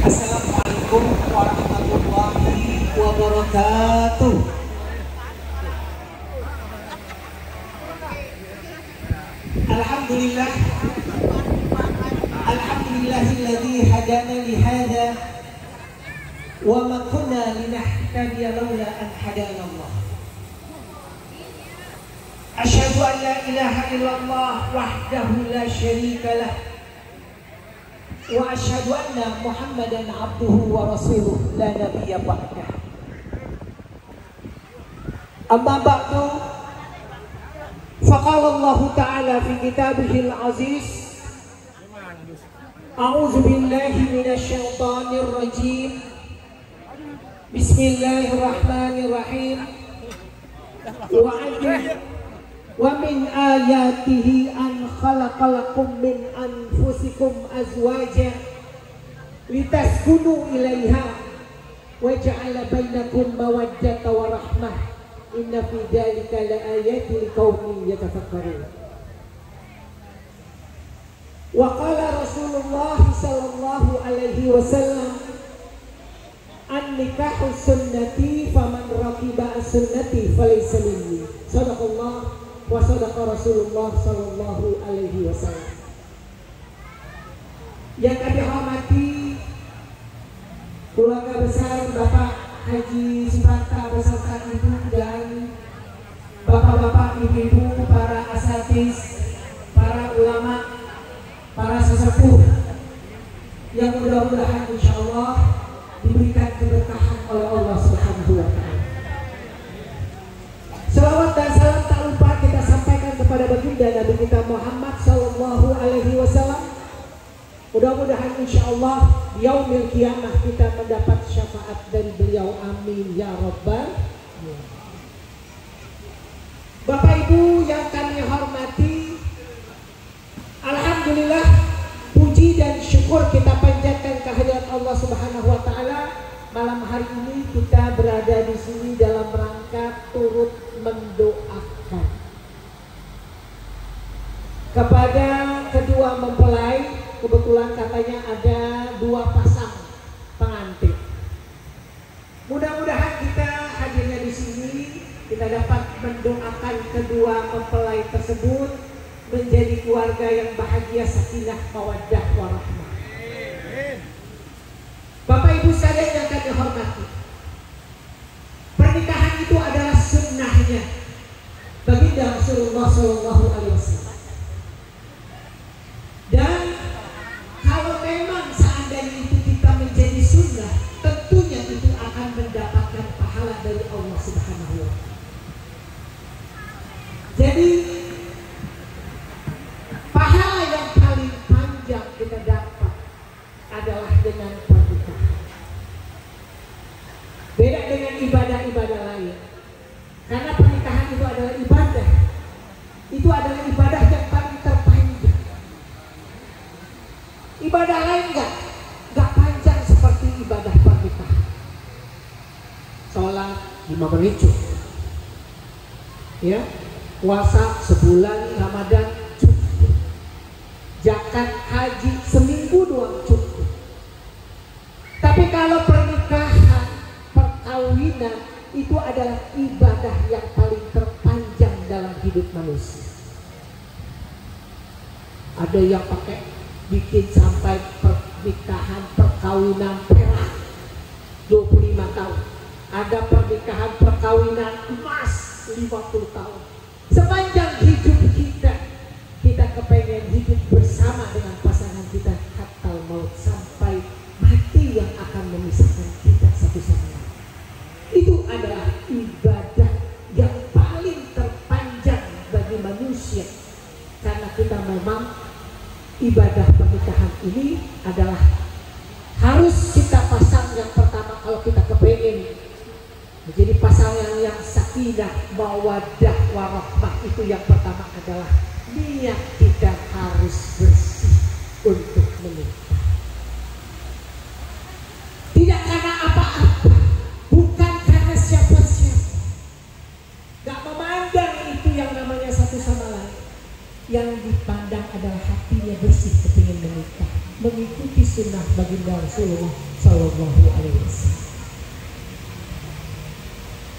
Assalamualaikum warahmatullahi wabarakatuh. Alhamdulillah, alhamdulillahilladzi hadana li hadza wa ma kunna linahtadiya laula an hadana Allah. Asyhadu an la ilaha illallah wahdahu la syarika lah wa asyhadu anna Muhammadan abduhu wa rasuluh la nabiyya ba'dah. Amma ba'du, faqala Allah ta'ala fi kitabihil aziz, a'udzu billahi minasy syaithanir rajim, bismillahirrahmanirrahim, wa min ayatihi an khalaqalakum min anfusikum azwaja litaskunu ilaiha wa ja'ala bainakum mawaddata wa rahmah inna fi dzalika laayatin liqaumin yatafakkarun. Wa qala Rasulullah sallallahu alaihi wasallam, an-nikahu sunnati faman raqiba as-sunnati falaysa minni. Sadaqallah wa sadaqa Rasulullah sallallahu alaihi wasallam. Yang kami hormati keluarga besar Bapak Haji Supanta beserta ibu dan bapak-bapak, ibu-ibu, para asatidz, para ulama, para sesepuh yang mudah-mudahan insyaallah diberikan keberkahan oleh Allah Subhanahu wa taala. Salawat dan salam tak lupa kita sampaikan kepada baginda Nabi kita Muhammad sallallahu alaihi wasallam. Mudah-mudahan insyaallah di yaumil qiyamah kita mendapat syafaat dari beliau, amin ya rabbal alamin. Bapak Ibu yang kami hormati, alhamdulillah puji dan syukur kita panjatkan kehadirat Allah Subhanahu wa taala. Malam hari ini kita berada di sini dalam rangka turut mendoakan kepada kedua mempelai. Kebetulan katanya ada dua pasang pengantin. Mudah-mudahan kita hadirnya di sini kita dapat mendoakan kedua mempelai tersebut menjadi keluarga yang bahagia, sakinah, mawaddah, warahmah. Bapak Ibu sekalian yang kami hormati, pernikahan itu adalah sunnahnya baginda Rasulullah sallallahu alaihi wasallam. Dan kalau memang seandainya itu kita menjadi sunnah, tentunya itu akan mendapatkan pahala dari Allah Subhanahu wa taala. Jadi pahala yang paling panjang kita dapat adalah dengan pernikahan. Beda dengan ibadah-ibadah lain. Karena pernikahan itu adalah ibadah. Itu adalah ibadah yang paling terpanjang. Ibadah lain enggak panjang seperti ibadah pernikahan. Sholat 5 menit cukup. Ya, puasa sebulan Ramadan cukup. Zakat, haji seminggu doang cukup. Tapi kalau pernikahan, perkawinan itu adalah ibadah yang paling terpanjang dalam hidup manusia. Ada yang pakai bikin sampai pernikahan perkawinan perak 25 tahun. Ada pernikahan perkawinan emas 50 tahun. Sepanjang hidup kita kepengen hidup bersama dengan pasangan kita hatta maut, sampai mati yang akan memisahkan kita satu sama lain. Itu adalah ibadah yang paling terpanjang bagi manusia, karena kita memang ibadah pernikahan ini adalah harus kita pasang yang pertama. Kalau kita kepengen menjadi pasangan yang sakinah, mawaddah, warahmah, itu yang pertama adalah niat kita harus bersih untuk menikah. Tidak karena apa-apa, bukan karena siapa-siapa. Gak memandang itu yang namanya satu sama lain. Yang dipandang adalah hatinya bersih, kepingin menikah, mengikuti sunnah sunnah baginda Rasulullah Sallallahu Alaihi Wasallam.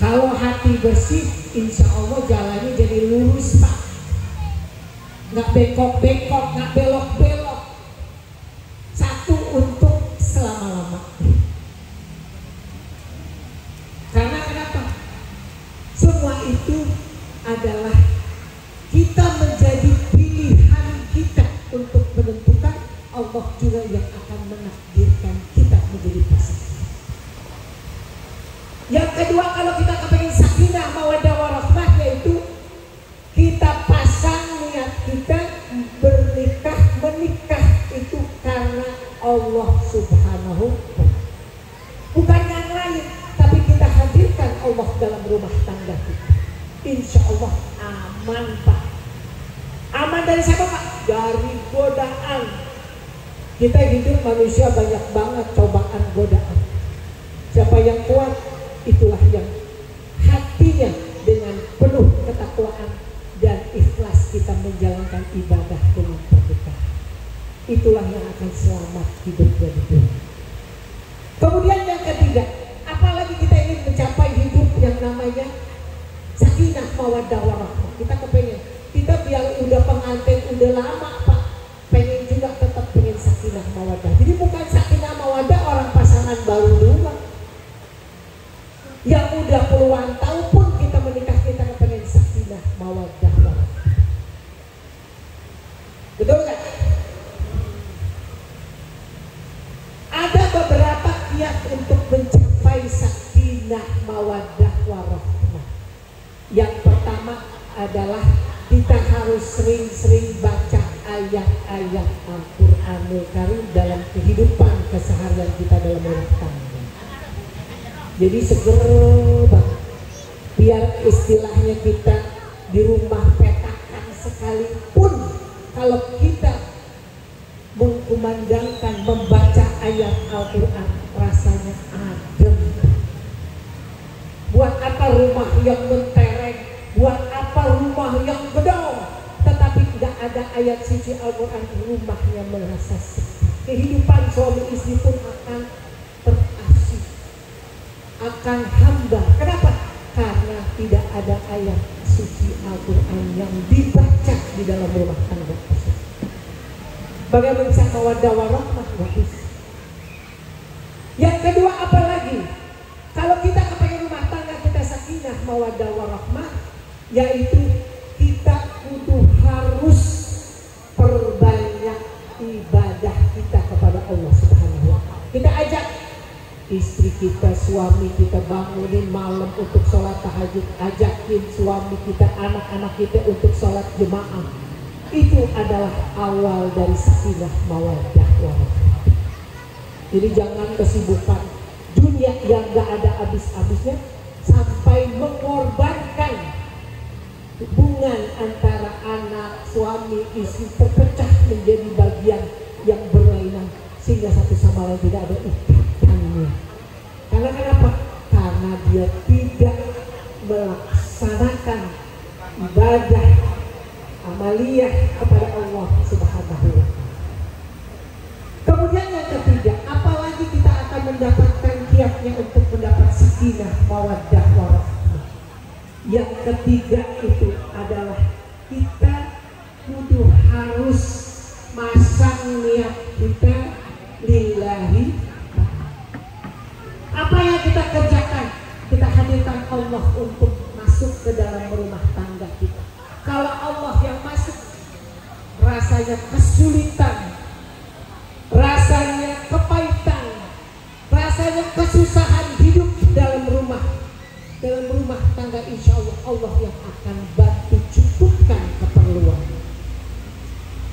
Kalau hati bersih, insya Allah jalannya jadi lurus Pak, nggak bengkok-bengkok, nggak belok-belok. Satu untuk selama-lama. Karena kenapa? Semua itu adalah kita menjadi pilihan kita untuk menentukan. Allah juga yang akan menakdirkan kita menjadi pasangan. Yang kedua, kalau kita kepengen sakinah mawaddah warahmah, yaitu kita pasang niat kita menikah itu karena Allah Subhanahu wa Ta'ala. Bukan yang lain, tapi kita hadirkan Allah dalam rumah tangga kita. Insya Allah aman Pak. Aman dari siapa Pak? Dari godaan. Kita hidup manusia banyak banget cobaan godaan. Siapa yang kuat, itulah yang hatinya dengan penuh ketakwaan dan ikhlas kita menjalankan ibadah dengan pernikahan. Itulah yang akan selamat hidup dan hidup. Kemudian yang ketiga, apalagi kita ingin mencapai hidup yang namanya sakinah mawaddah warahmah. Kita kepengen, kita biar udah pengantin udah lama Pak, pengen juga tetap pengen sakinah mawaddah. Jadi bukan sakinah mawaddah orang pasangan baru dulu. Yang udah puluhan tahun pun kita menikah, kita kepengen sakinah mawaddah warahmah. Betul kan? Ada beberapa kiat untuk mencapai sakinah mawaddah warahmah. Yang pertama adalah kita harus sering-sering baca ayat-ayat Al-Qur'anul Karim dalam kehidupan keseharian kita dalam rumah tangga. Jadi seger banget. Biar istilahnya kita di rumah petakan sekalipun, kalau kita mengkumandangkan membaca ayat Al-Quran, rasanya adem. Buat apa rumah yang mentereng, buat apa rumah yang gedong, tetapi tidak ada ayat suci Al-Quran, rumahnya merasa sepi. Kehidupan suami istri pun akan terasih, akan hamba. Kenapa? Karena tidak ada ayat suci Al-Quran yang dibaca di dalam rumah tangga tersebut. Bagaimana bisa mawaddah warahmah? Yang kedua, apalagi kalau kita kepengen rumah tangga kita sakinah mawaddah warahmah, yaitu kita kudu harus perbanyak ibadah kita kepada Allah Subhanahu wa Ta'ala. Kita ajak istri kita, suami kita bangunin malam untuk sholat tahajud, ajakin suami kita, anak-anak kita untuk sholat jemaah. Itu adalah awal dari sakinah mawaddah warahmah. Jadi jangan kesibukan dunia yang gak ada habis-habisnya sampai mengorbankan hubungan antara anak, suami, istri terpecah menjadi bagian yang berlainan sehingga satu sama lain tidak ada ikatannya. Karena kenapa? Karena dia tidak melaksanakan ibadah amaliyah kepada Allah Subhanahu wa Ta'ala. Kemudian yang ketiga, apalagi kita akan mendapatkan kiatnya untuk mendapat sakinah mawaddah warahmah. Yang ketiga itu adalah kita kudu harus masang niat kita lillahi. Apa yang kita kerjakan, kita hadirkan Allah untuk masuk ke dalam rumah tangga kita. Kalau Allah yang masuk, rasanya kesulitan, rasanya kepahitan, rasanya kesusahan hidup dalam rumah tangga, insya Allah Allah yang akan bantu cukupkan keperluan.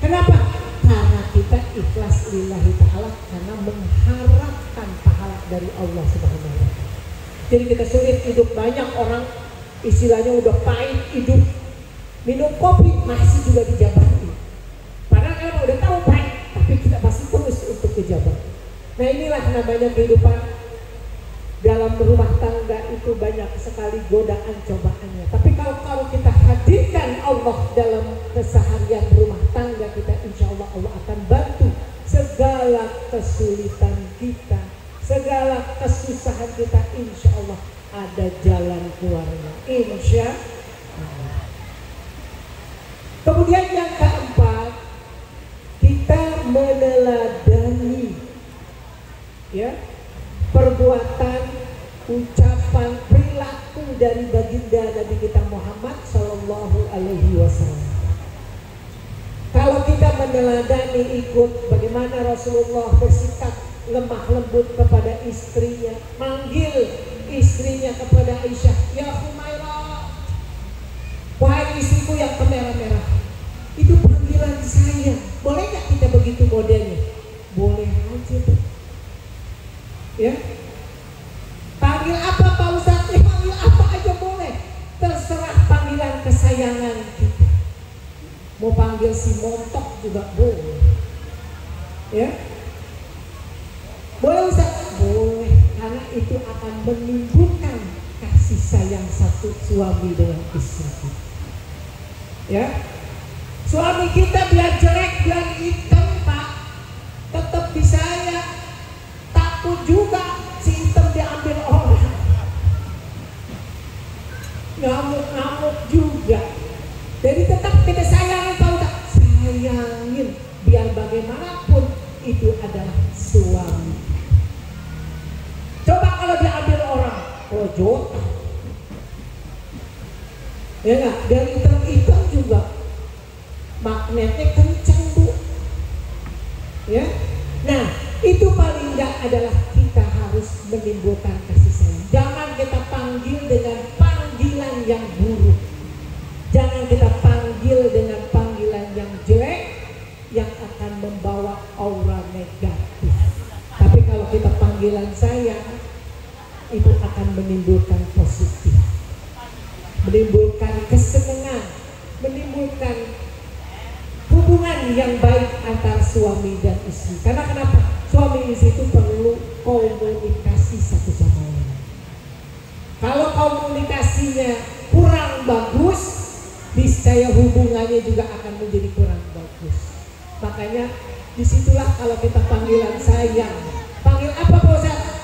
Kenapa? Karena kita ikhlas lillahi ta'ala, karena mengharapkan pahala dari Allah Subhanahu wa Ta'ala. Jadi kita sulit hidup, banyak orang istilahnya udah pahit hidup, minum kopi masih juga dijabati. Padahal kalau udah tahu pahit, tapi kita masih terus untuk dijabati. Nah inilah namanya kehidupan dalam rumah tangga, itu banyak sekali godaan cobaannya. Tapi kalau kita hadirkan Allah dalam keseharian rumah tangga kita, insya Allah Allah akan bantu segala kesulitan kita, segala kesusahan kita, insya Allah ada jalan keluarnya, insya Allah. Kemudian yang keempat, kita meneladani ya perbuatan, ucapan, perilaku dari baginda Nabi kita Muhammad Sallallahu Alaihi Wasallam. Kalau kita meneladani ikut bagaimana Rasulullah bersikap lemah lembut kepada istrinya, manggil istrinya kepada Aisyah, ya Humairah, wahai istriku yang kemerah-merah, itu panggilan saya. Boleh nggak kita begitu modelnya? Boleh aja tuh. Ya, panggil apa Pak Ustadz? Panggil apa aja boleh. Terserah panggilan kesayangan kita. Mau panggil si montok juga boleh. Ya, boleh Ustadz? Boleh, karena itu akan menimbulkan kasih sayang satu suami dengan istri. Ya, suami kita biar jelek, biar hitam Pak, tetap disayang. Takut juga si hitam diambil orang, ngamuk-ngamuk juga. Jadi tetap kita sayangin Pak Ustadz, sayangin, biar bagaimanapun itu adalah suami. Coba kalau diambil orang, ojot, ya nggak, dari hitam juga magnetnya kencang Bu, ya. Nah, itu paling nggak adalah kita harus menimbulkan kasih sayang. Jangan kita panggil dengan panggilan yang buruk, jangan kita panggil dengan panggilan yang jelek yang akan membawa aura negatif. Tapi kalau kita panggilan sayang, itu akan menimbulkan positif, menimbulkan kesenangan, menimbulkan hubungan yang baik antara suami dan istri. Karena kenapa? Suami istri itu perlu komunikasi satu sama lain. Kalau komunikasinya kurang bagus, niscaya hubungannya juga akan menjadi kurang bagus. Makanya disitulah kalau kita panggilan sayang, panggil apa Pak Ustadz?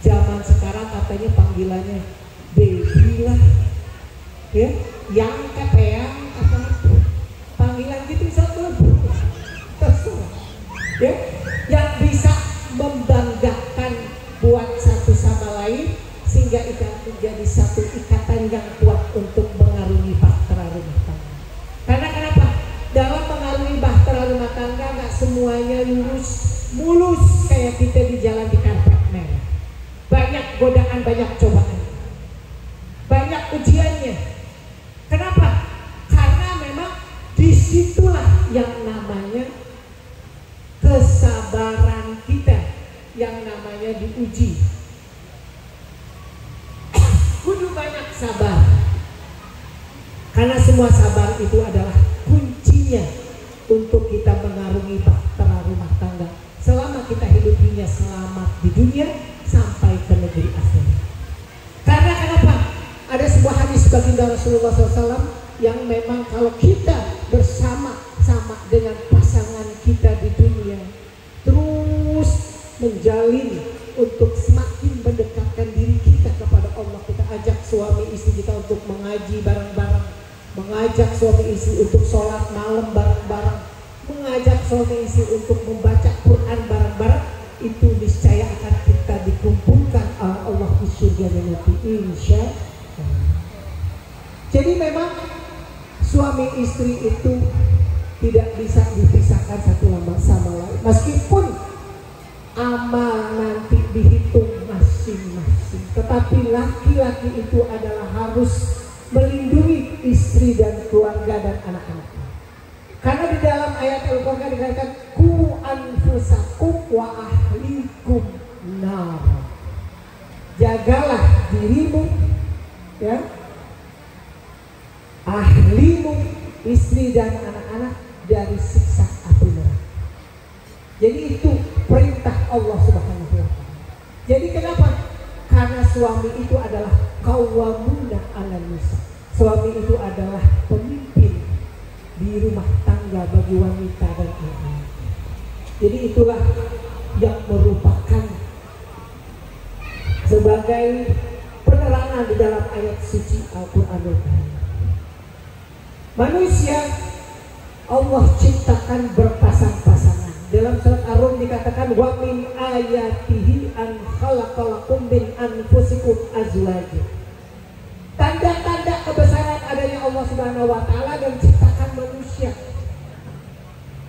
Zaman sekarang katanya panggilannya baby lah, ya, yang kepeang apa itu, panggilan gitu satu terserah, ya, yang bisa membanggakan buat satu sama lain sehingga itu menjadi satu ikatan yang kuat untuk mengarungi bahtera rumah tangga. Karena kenapa? Dalam mengarungi bahtera rumah tangga nggak semuanya mulus kayak kita di jalan di karpet merah. Banyak godaan, banyak cobaan, banyak ujiannya. Kenapa? Karena memang disitulah yang namanya kesabaran kita yang namanya diuji. Kudu banyak sabar, karena semua sabar itu adalah kuncinya untuk kita mengarungi bahtera rumah tangga selama kita hidupinya selamat di dunia sampai ke negeri akhirat. Karena kenapa? Ada sebuah hadis baginda Rasulullah SAW yang memang kalau kita bersama-sama dengan pasangan kita di dunia, terus menjalin untuk semakin mendekatkan diri kita kepada Allah. Kita ajak suami istri kita untuk mengaji bareng-bareng, mengajak suami istri untuk sholat malam bareng-bareng, mengajak suami istri untuk membaca Quran bareng-bareng. Itu niscaya akan kita dikumpulkan oleh Allah di surga nanti, insya Allah. Jadi memang suami istri itu tidak bisa dipisahkan satu sama lain, meskipun amal nanti dihitung masing-masing. Tetapi laki-laki itu adalah harus melindungi istri dan keluarga dan anak-anaknya. Karena di dalam ayat Al-Quran dikatakan ku anfusakum wa ahlikum nar. Jagalah dirimu, ya, ahlimu, istri dan anak-anak dari siksa api neraka. Jadi itu perintah Allah Subhanahu wa taala. Jadi kenapa? Karena suami itu adalah qawwamuna 'alan nisa. Suami itu adalah pemimpin di rumah tangga bagi wanita dan anak-anak. Jadi itulah sebagai penerangan di dalam ayat suci Al-Qur'anul Karim. Manusia Allah ciptakan berpasang-pasangan. Dalam surat Ar-Rum dikatakan wa min ayatihi an khalaqalakum min anfusikum azwaja. Tanda-tanda kebesaran adanya Allah Subhanahu wa taala dan ciptakan manusia.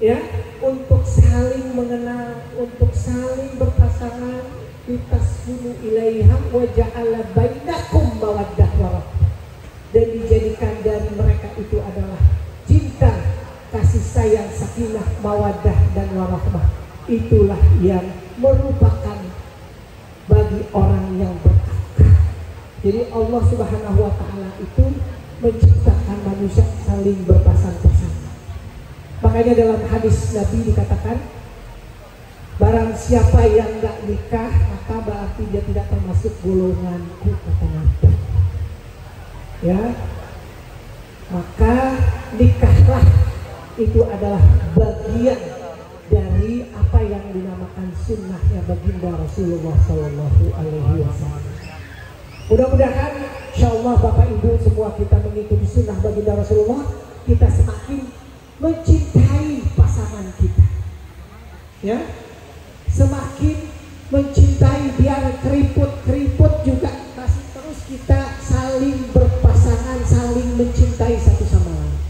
Ya, untuk saling mengenal, untuk saling berpasangan, litaskunu ilaiha wa ja'ala bainakum mawaddah wa rahmah. Dan dijadikan dari mereka itu adalah cinta, kasih sayang, sakinah, mawaddah dan warahmah. Itulah yang merupakan bagi orang yang berakal. Jadi Allah Subhanahu wa taala itu menciptakan manusia saling berpasang-pasangan. Makanya dalam hadis Nabi dikatakan, barang siapa yang enggak nikah maka berarti dia tidak termasuk golonganku, kata Nabi. Ya, maka nikahlah itu adalah bagian dari apa yang dinamakan sunnahnya baginda Rasulullah Sallallahu Alaihi Wasallam. Mudah-mudahan insyaallah Bapak Ibu semua kita mengikuti sunnah baginda Rasulullah, kita semakin mencintai pasangan kita. Ya, semakin mencintai, biar keriput-keriput juga masih terus kita saling berpasangan, saling mencintai satu sama lain.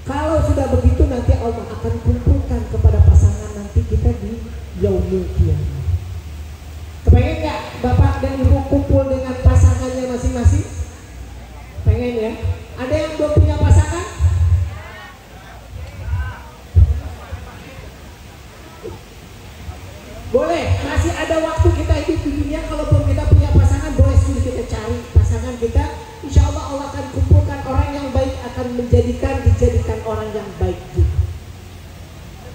Kalau sudah begitu nanti Allah akan kumpulkan kepada pasangan nanti kita di yaumul qiyamah. Kepengen nggak Bapak dan Ibu kumpul dengan pasangannya masing-masing? Pengen ya? Ada yang belum punya pasangan? Boleh, masih ada waktu kita hidup di dunia. Kalau belum kita punya pasangan, boleh sudah kita cari pasangan kita. Insya Allah Allah akan kumpulkan orang yang baik, akan dijadikan orang yang baik juga.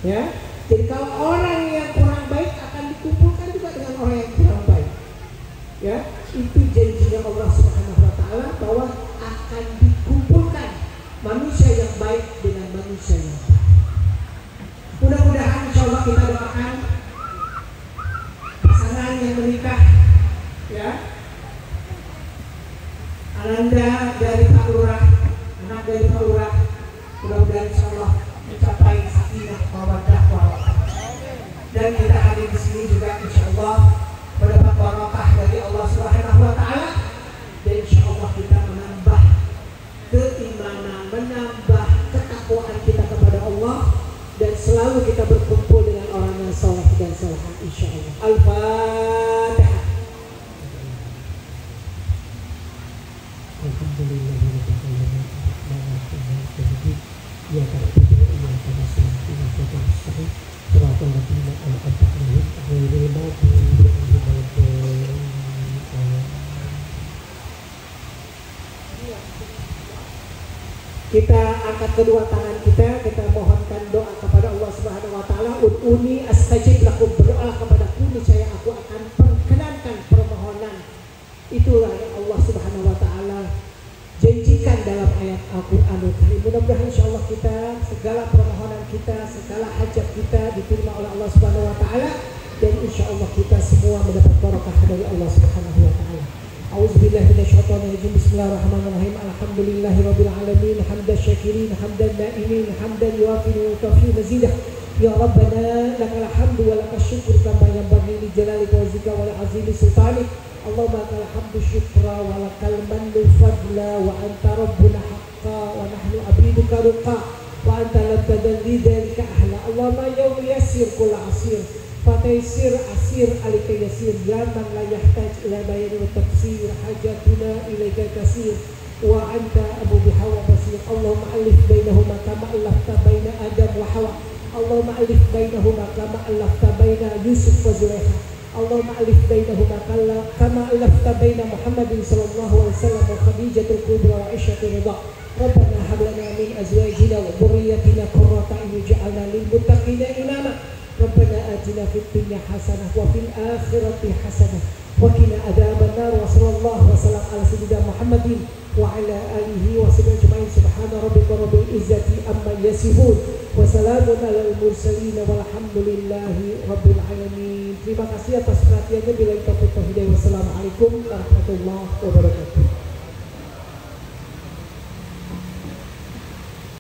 Ya, jadi kalau orang yang kurang baik akan dikumpulkan juga dengan orang yang kurang baik. Ya, itu janjinya Allah Subhanahu Wa Taala bahwa akan dikumpulkan manusia yang baik dengan manusia yang baik. Mudah-mudahan insya Allah kita doakan pasangan yang menikah, ya, Ananda dari Pak Lurah, anak dari Pak Lurah, mudah-mudahan insya Allah mencapai sakinah mawaddah warahmah. Dan kita hadir di sini juga insya Allah mendapat barakah dari Allah Subhanahu Wa Taala, dan insya Allah kita menambah keimanan, menambah ketakwaan kita kepada Allah, dan selalu kita berkumpul dengan orang yang saleh dan salehah insya Allah. Al-Fatihah. Kita angkat kedua tangan kita mohonkan doa kepada Allah Subhanahu Wa Taala. Ud'uni astajib lakum, berdoa kepadaku niscaya aku akan perkenankan permohonan. Itulah yang Allah Subhanahu Wa Taala janjikan dalam ayat Al-Qur'anul Karim. Mudah-mudahan insyaallah kita segala permohonan kita, segala hajat kita diterima oleh Allah Subhanahu Wa Taala, dan insyaallah kita semua mendapat barakah dari Allah Subhanahu Wa Taala. A'udzubillahi minasyaitonirrajim. Bismillahirrahmanirrahim. Alhamdulillahirabbil alamin, hamdan syakirin, hamdan na'imin, hamdan yuwafiqu kafi mazidah. Ya Rabbana lakal hamdu wa lakal syukru kama yanbaghi li jalalika wa zika wa li azimi sultanik. Allahumma lakal hamdu syukra wa lakal mannu fadla wa anta rabbuna haqqa wa nahnu abiduka ruqa wa anta lam tadalli dzalika ahla. Allahumma ya yassir kull asir fataysir asir alika yasir, ya man la yahtaj ila bayan wa tafsir, hajatuna ilaika kasir wa anta abu bihawa basir. Allahumma alif bainahuma kama alafta baina Adam wa Hawa. Allahumma alif bainahuma kama alafta baina Yusuf wa Zulaikha. Allahumma alif bainahuma kama alafta baina Muhammadin sallallahu alaihi wasallam wa Khadijatul Kubra wa Aisyatul Ridha. Rabbana hab lana min azwajina wa dhurriyyatina qurrata a'yun waj'alna lil muttaqina imama. Rabbana atina fid dunya hasanah wa fil akhirati hasanah wa qina adzaban nar. Wa sallallahu wa sallam ala sayyidina Muhammadin wa ala alihi wa sahbihi ajma'in. Subhana rabbika rabbil izzati amma yasifun wa salamun alal mursalin walhamdulillahi rabbil alamin. Terima kasih atas perhatiannya. Bila taufiq wa hidayah. Wassalamualaikum. Wassalamualaikum warahmatullahi wabarakatuh.